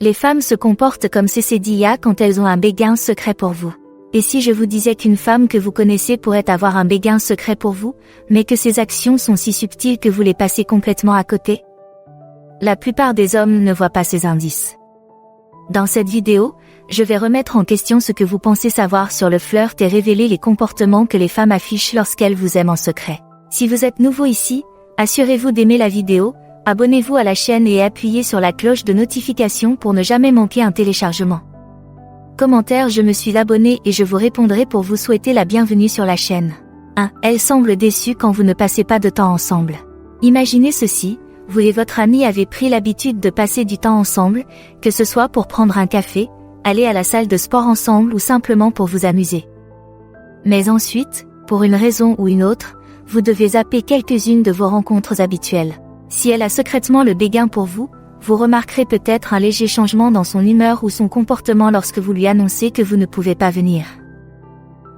Les femmes se comportent comme Cécilia quand elles ont un béguin secret pour vous. Et si je vous disais qu'une femme que vous connaissez pourrait avoir un béguin secret pour vous, mais que ses actions sont si subtiles que vous les passez complètement à côté? La plupart des hommes ne voient pas ces indices. Dans cette vidéo, je vais remettre en question ce que vous pensez savoir sur le flirt et révéler les comportements que les femmes affichent lorsqu'elles vous aiment en secret. Si vous êtes nouveau ici, assurez-vous d'aimer la vidéo, abonnez-vous à la chaîne et appuyez sur la cloche de notification pour ne jamais manquer un téléchargement. Commentaire: je me suis abonné et je vous répondrai pour vous souhaiter la bienvenue sur la chaîne. 1. Elle semble déçue quand vous ne passez pas de temps ensemble. Imaginez ceci, vous et votre ami avez pris l'habitude de passer du temps ensemble, que ce soit pour prendre un café, aller à la salle de sport ensemble ou simplement pour vous amuser. Mais ensuite, pour une raison ou une autre, vous devez zapper quelques-unes de vos rencontres habituelles. Si elle a secrètement le béguin pour vous, vous remarquerez peut-être un léger changement dans son humeur ou son comportement lorsque vous lui annoncez que vous ne pouvez pas venir.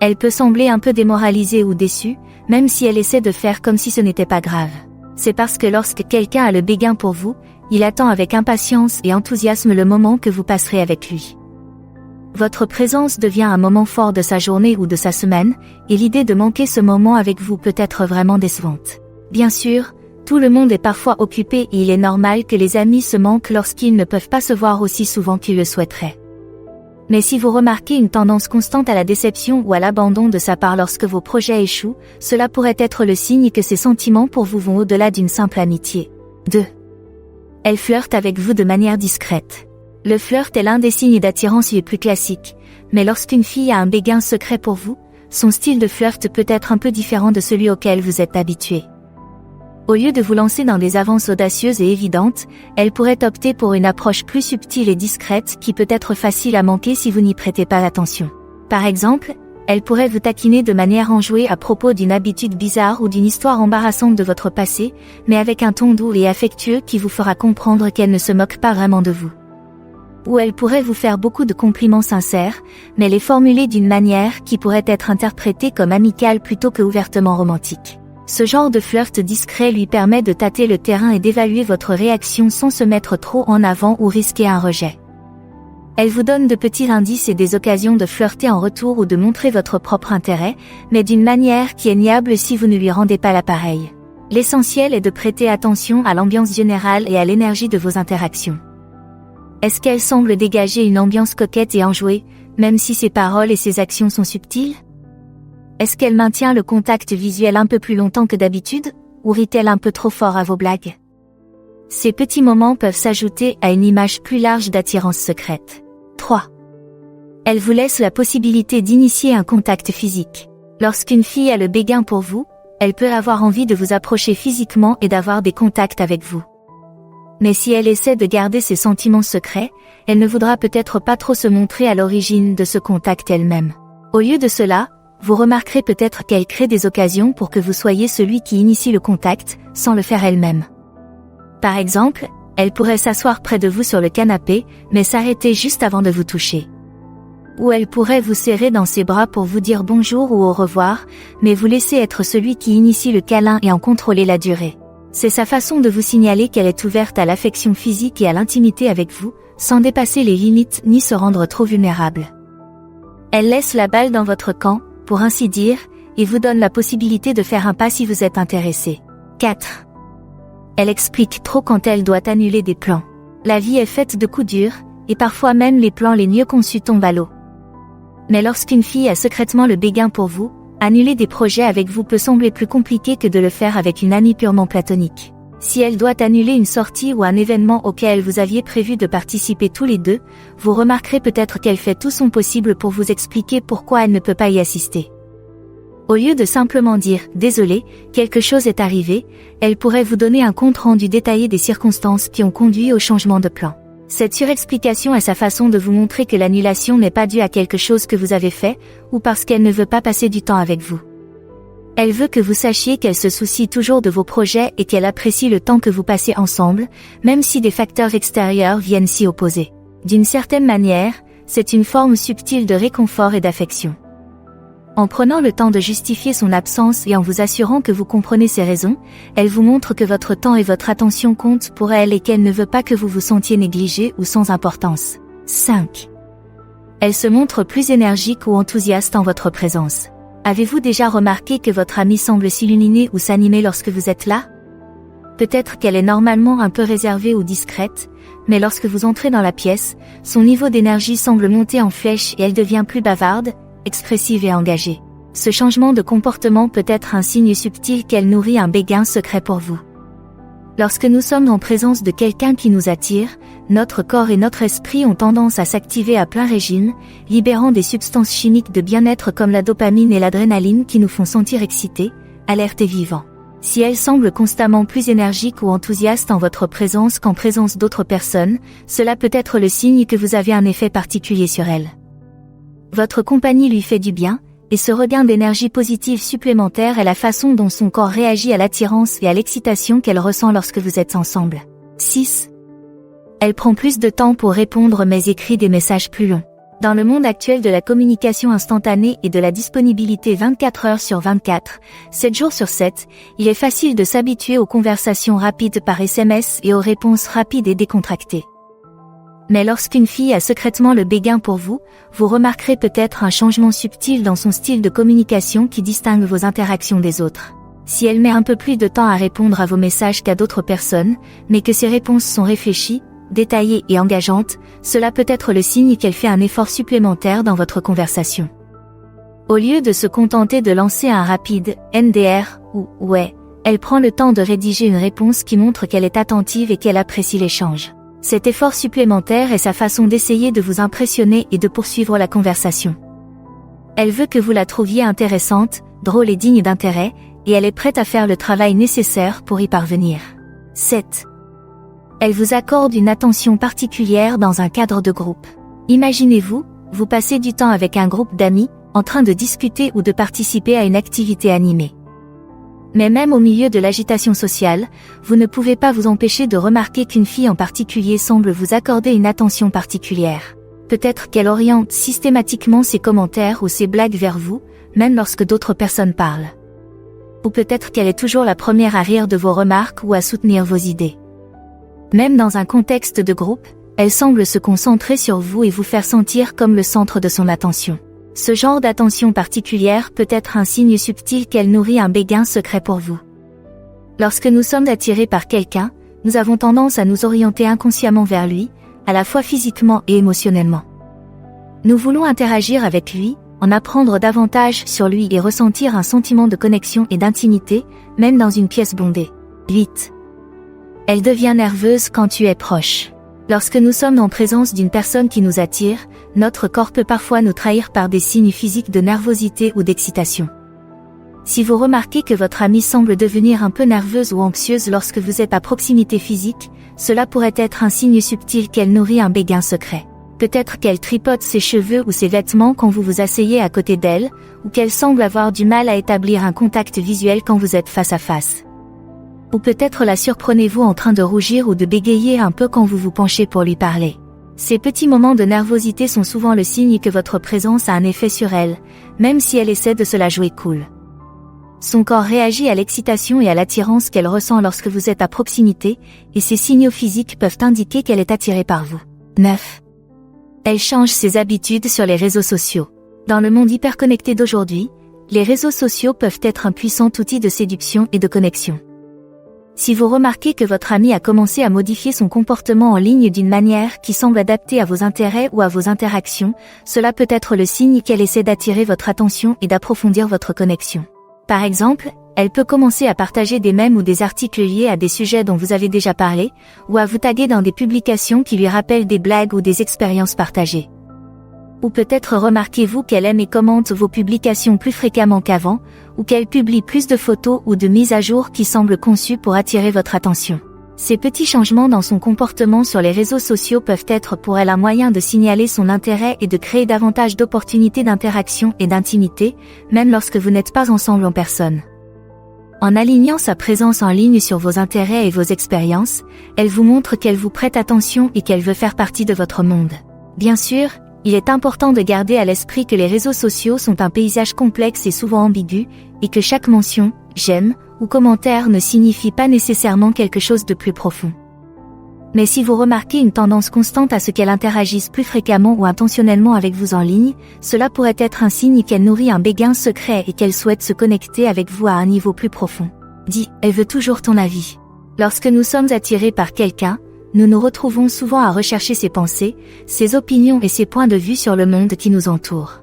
Elle peut sembler un peu démoralisée ou déçue, même si elle essaie de faire comme si ce n'était pas grave. C'est parce que lorsque quelqu'un a le béguin pour vous, il attend avec impatience et enthousiasme le moment que vous passerez avec lui. Votre présence devient un moment fort de sa journée ou de sa semaine, et l'idée de manquer ce moment avec vous peut être vraiment décevante. Bien sûr, tout le monde est parfois occupé et il est normal que les amis se manquent lorsqu'ils ne peuvent pas se voir aussi souvent qu'ils le souhaiteraient. Mais si vous remarquez une tendance constante à la déception ou à l'abandon de sa part lorsque vos projets échouent, cela pourrait être le signe que ses sentiments pour vous vont au-delà d'une simple amitié. 2. Elle flirte avec vous de manière discrète. Le flirt est l'un des signes d'attirance les plus classiques, mais lorsqu'une fille a un béguin secret pour vous, son style de flirt peut être un peu différent de celui auquel vous êtes habitué. Au lieu de vous lancer dans des avances audacieuses et évidentes, elle pourrait opter pour une approche plus subtile et discrète qui peut être facile à manquer si vous n'y prêtez pas attention. Par exemple, elle pourrait vous taquiner de manière enjouée à propos d'une habitude bizarre ou d'une histoire embarrassante de votre passé, mais avec un ton doux et affectueux qui vous fera comprendre qu'elle ne se moque pas vraiment de vous. Ou elle pourrait vous faire beaucoup de compliments sincères, mais les formuler d'une manière qui pourrait être interprétée comme amicale plutôt que ouvertement romantique. Ce genre de flirt discret lui permet de tâter le terrain et d'évaluer votre réaction sans se mettre trop en avant ou risquer un rejet. Elle vous donne de petits indices et des occasions de flirter en retour ou de montrer votre propre intérêt, mais d'une manière qui est niable si vous ne lui rendez pas l'appareil. L'essentiel est de prêter attention à l'ambiance générale et à l'énergie de vos interactions. Est-ce qu'elle semble dégager une ambiance coquette et enjouée, même si ses paroles et ses actions sont subtiles? Est-ce qu'elle maintient le contact visuel un peu plus longtemps que d'habitude, ou rit-elle un peu trop fort à vos blagues? Ces petits moments peuvent s'ajouter à une image plus large d'attirance secrète. 3. Elle vous laisse la possibilité d'initier un contact physique. Lorsqu'une fille a le béguin pour vous, elle peut avoir envie de vous approcher physiquement et d'avoir des contacts avec vous. Mais si elle essaie de garder ses sentiments secrets, elle ne voudra peut-être pas trop se montrer à l'origine de ce contact elle-même. Au lieu de cela, vous remarquerez peut-être qu'elle crée des occasions pour que vous soyez celui qui initie le contact, sans le faire elle-même. Par exemple, elle pourrait s'asseoir près de vous sur le canapé, mais s'arrêter juste avant de vous toucher. Ou elle pourrait vous serrer dans ses bras pour vous dire bonjour ou au revoir, mais vous laisser être celui qui initie le câlin et en contrôler la durée. C'est sa façon de vous signaler qu'elle est ouverte à l'affection physique et à l'intimité avec vous, sans dépasser les limites ni se rendre trop vulnérable. Elle laisse la balle dans votre camp, pour ainsi dire, et vous donne la possibilité de faire un pas si vous êtes intéressé. 4. Elle explique trop quand elle doit annuler des plans. La vie est faite de coups durs, et parfois même les plans les mieux conçus tombent à l'eau. Mais lorsqu'une fille a secrètement le béguin pour vous, annuler des projets avec vous peut sembler plus compliqué que de le faire avec une amie purement platonique. Si elle doit annuler une sortie ou un événement auquel vous aviez prévu de participer tous les deux, vous remarquerez peut-être qu'elle fait tout son possible pour vous expliquer pourquoi elle ne peut pas y assister. Au lieu de simplement dire « désolé, quelque chose est arrivé », elle pourrait vous donner un compte-rendu détaillé des circonstances qui ont conduit au changement de plan. Cette surexplication est sa façon de vous montrer que l'annulation n'est pas due à quelque chose que vous avez fait, ou parce qu'elle ne veut pas passer du temps avec vous. Elle veut que vous sachiez qu'elle se soucie toujours de vos projets et qu'elle apprécie le temps que vous passez ensemble, même si des facteurs extérieurs viennent s'y opposer. D'une certaine manière, c'est une forme subtile de réconfort et d'affection. En prenant le temps de justifier son absence et en vous assurant que vous comprenez ses raisons, elle vous montre que votre temps et votre attention comptent pour elle et qu'elle ne veut pas que vous vous sentiez négligé ou sans importance. 5. Elle se montre plus énergique ou enthousiaste en votre présence. Avez-vous déjà remarqué que votre amie semble s'illuminer ou s'animer lorsque vous êtes là? Peut-être qu'elle est normalement un peu réservée ou discrète, mais lorsque vous entrez dans la pièce, son niveau d'énergie semble monter en flèche et elle devient plus bavarde, expressive et engagée. Ce changement de comportement peut être un signe subtil qu'elle nourrit un béguin secret pour vous. Lorsque nous sommes en présence de quelqu'un qui nous attire, notre corps et notre esprit ont tendance à s'activer à plein régime, libérant des substances chimiques de bien-être comme la dopamine et l'adrénaline qui nous font sentir excités, alertes et vivants. Si elle semble constamment plus énergique ou enthousiaste en votre présence qu'en présence d'autres personnes, cela peut être le signe que vous avez un effet particulier sur elle. Votre compagnie lui fait du bien, et ce regain d'énergie positive supplémentaire est la façon dont son corps réagit à l'attirance et à l'excitation qu'elle ressent lorsque vous êtes ensemble. 6. Elle prend plus de temps pour répondre mais écrit des messages plus longs. Dans le monde actuel de la communication instantanée et de la disponibilité 24 heures sur 24, 7 jours sur 7, il est facile de s'habituer aux conversations rapides par SMS et aux réponses rapides et décontractées. Mais lorsqu'une fille a secrètement le béguin pour vous, vous remarquerez peut-être un changement subtil dans son style de communication qui distingue vos interactions des autres. Si elle met un peu plus de temps à répondre à vos messages qu'à d'autres personnes, mais que ses réponses sont réfléchies, détaillée et engageante, cela peut être le signe qu'elle fait un effort supplémentaire dans votre conversation. Au lieu de se contenter de lancer un rapide « NDR » ou « Ouais », elle prend le temps de rédiger une réponse qui montre qu'elle est attentive et qu'elle apprécie l'échange. Cet effort supplémentaire est sa façon d'essayer de vous impressionner et de poursuivre la conversation. Elle veut que vous la trouviez intéressante, drôle et digne d'intérêt, et elle est prête à faire le travail nécessaire pour y parvenir. 7. Elle vous accorde une attention particulière dans un cadre de groupe. Imaginez-vous, vous passez du temps avec un groupe d'amis, en train de discuter ou de participer à une activité animée. Mais même au milieu de l'agitation sociale, vous ne pouvez pas vous empêcher de remarquer qu'une fille en particulier semble vous accorder une attention particulière. Peut-être qu'elle oriente systématiquement ses commentaires ou ses blagues vers vous, même lorsque d'autres personnes parlent. Ou peut-être qu'elle est toujours la première à rire de vos remarques ou à soutenir vos idées. Même dans un contexte de groupe, elle semble se concentrer sur vous et vous faire sentir comme le centre de son attention. Ce genre d'attention particulière peut être un signe subtil qu'elle nourrit un béguin secret pour vous. Lorsque nous sommes attirés par quelqu'un, nous avons tendance à nous orienter inconsciemment vers lui, à la fois physiquement et émotionnellement. Nous voulons interagir avec lui, en apprendre davantage sur lui et ressentir un sentiment de connexion et d'intimité, même dans une pièce bondée. 8. Elle devient nerveuse quand tu es proche. Lorsque nous sommes en présence d'une personne qui nous attire, notre corps peut parfois nous trahir par des signes physiques de nervosité ou d'excitation. Si vous remarquez que votre amie semble devenir un peu nerveuse ou anxieuse lorsque vous êtes à proximité physique, cela pourrait être un signe subtil qu'elle nourrit un béguin secret. Peut-être qu'elle tripote ses cheveux ou ses vêtements quand vous vous asseyez à côté d'elle, ou qu'elle semble avoir du mal à établir un contact visuel quand vous êtes face à face. Ou peut-être la surprenez-vous en train de rougir ou de bégayer un peu quand vous vous penchez pour lui parler. Ces petits moments de nervosité sont souvent le signe que votre présence a un effet sur elle, même si elle essaie de se la jouer cool. Son corps réagit à l'excitation et à l'attirance qu'elle ressent lorsque vous êtes à proximité, et ces signaux physiques peuvent indiquer qu'elle est attirée par vous. 9. Elle change ses habitudes sur les réseaux sociaux. Dans le monde hyperconnecté d'aujourd'hui, les réseaux sociaux peuvent être un puissant outil de séduction et de connexion. Si vous remarquez que votre amie a commencé à modifier son comportement en ligne d'une manière qui semble adaptée à vos intérêts ou à vos interactions, cela peut être le signe qu'elle essaie d'attirer votre attention et d'approfondir votre connexion. Par exemple, elle peut commencer à partager des mèmes ou des articles liés à des sujets dont vous avez déjà parlé, ou à vous taguer dans des publications qui lui rappellent des blagues ou des expériences partagées. Ou peut-être remarquez-vous qu'elle aime et commente vos publications plus fréquemment qu'avant, ou qu'elle publie plus de photos ou de mises à jour qui semblent conçues pour attirer votre attention. Ces petits changements dans son comportement sur les réseaux sociaux peuvent être pour elle un moyen de signaler son intérêt et de créer davantage d'opportunités d'interaction et d'intimité, même lorsque vous n'êtes pas ensemble en personne. En alignant sa présence en ligne sur vos intérêts et vos expériences, elle vous montre qu'elle vous prête attention et qu'elle veut faire partie de votre monde. Bien sûr, Il est important de garder à l'esprit que les réseaux sociaux sont un paysage complexe et souvent ambigu, et que chaque mention, j'aime, ou commentaire ne signifie pas nécessairement quelque chose de plus profond. Mais si vous remarquez une tendance constante à ce qu'elle interagisse plus fréquemment ou intentionnellement avec vous en ligne, cela pourrait être un signe qu'elle nourrit un béguin secret et qu'elle souhaite se connecter avec vous à un niveau plus profond. Dis, elle veut toujours ton avis. Lorsque nous sommes attirés par quelqu'un, nous nous retrouvons souvent à rechercher ses pensées, ses opinions et ses points de vue sur le monde qui nous entoure.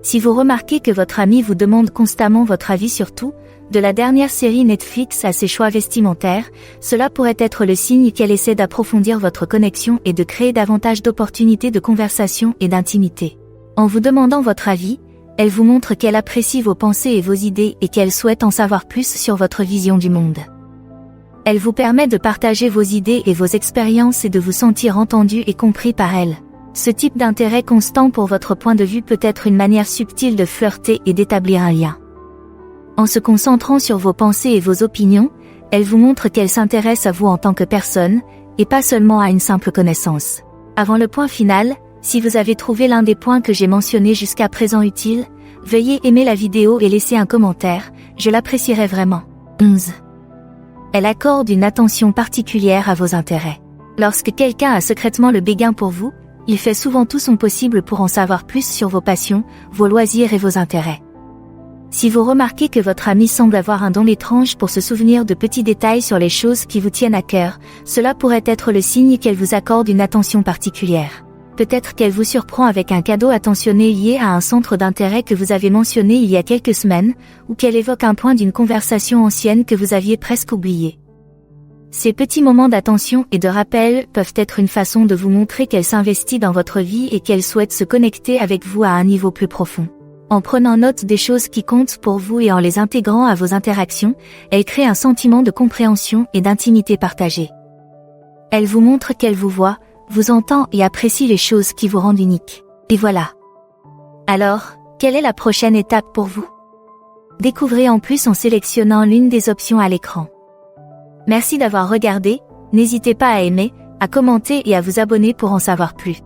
Si vous remarquez que votre ami vous demande constamment votre avis sur tout, de la dernière série Netflix à ses choix vestimentaires, cela pourrait être le signe qu'elle essaie d'approfondir votre connexion et de créer davantage d'opportunités de conversation et d'intimité. En vous demandant votre avis, elle vous montre qu'elle apprécie vos pensées et vos idées et qu'elle souhaite en savoir plus sur votre vision du monde. Elle vous permet de partager vos idées et vos expériences et de vous sentir entendu et compris par elle. Ce type d'intérêt constant pour votre point de vue peut être une manière subtile de flirter et d'établir un lien. En se concentrant sur vos pensées et vos opinions, elle vous montre qu'elle s'intéresse à vous en tant que personne, et pas seulement à une simple connaissance. Avant le point final, si vous avez trouvé l'un des points que j'ai mentionnés jusqu'à présent utile, veuillez aimer la vidéo et laisser un commentaire, je l'apprécierais vraiment. 11. Elle accorde une attention particulière à vos intérêts. Lorsque quelqu'un a secrètement le béguin pour vous, il fait souvent tout son possible pour en savoir plus sur vos passions, vos loisirs et vos intérêts. Si vous remarquez que votre amie semble avoir un don étrange pour se souvenir de petits détails sur les choses qui vous tiennent à cœur, cela pourrait être le signe qu'elle vous accorde une attention particulière. Peut-être qu'elle vous surprend avec un cadeau attentionné lié à un centre d'intérêt que vous avez mentionné il y a quelques semaines, ou qu'elle évoque un point d'une conversation ancienne que vous aviez presque oublié. Ces petits moments d'attention et de rappel peuvent être une façon de vous montrer qu'elle s'investit dans votre vie et qu'elle souhaite se connecter avec vous à un niveau plus profond. En prenant note des choses qui comptent pour vous et en les intégrant à vos interactions, elle crée un sentiment de compréhension et d'intimité partagée. Elle vous montre qu'elle vous voit, vous entend et apprécie les choses qui vous rendent unique. Et voilà. Alors, quelle est la prochaine étape pour vous? Découvrez en plus en sélectionnant l'une des options à l'écran. Merci d'avoir regardé, n'hésitez pas à aimer, à commenter et à vous abonner pour en savoir plus.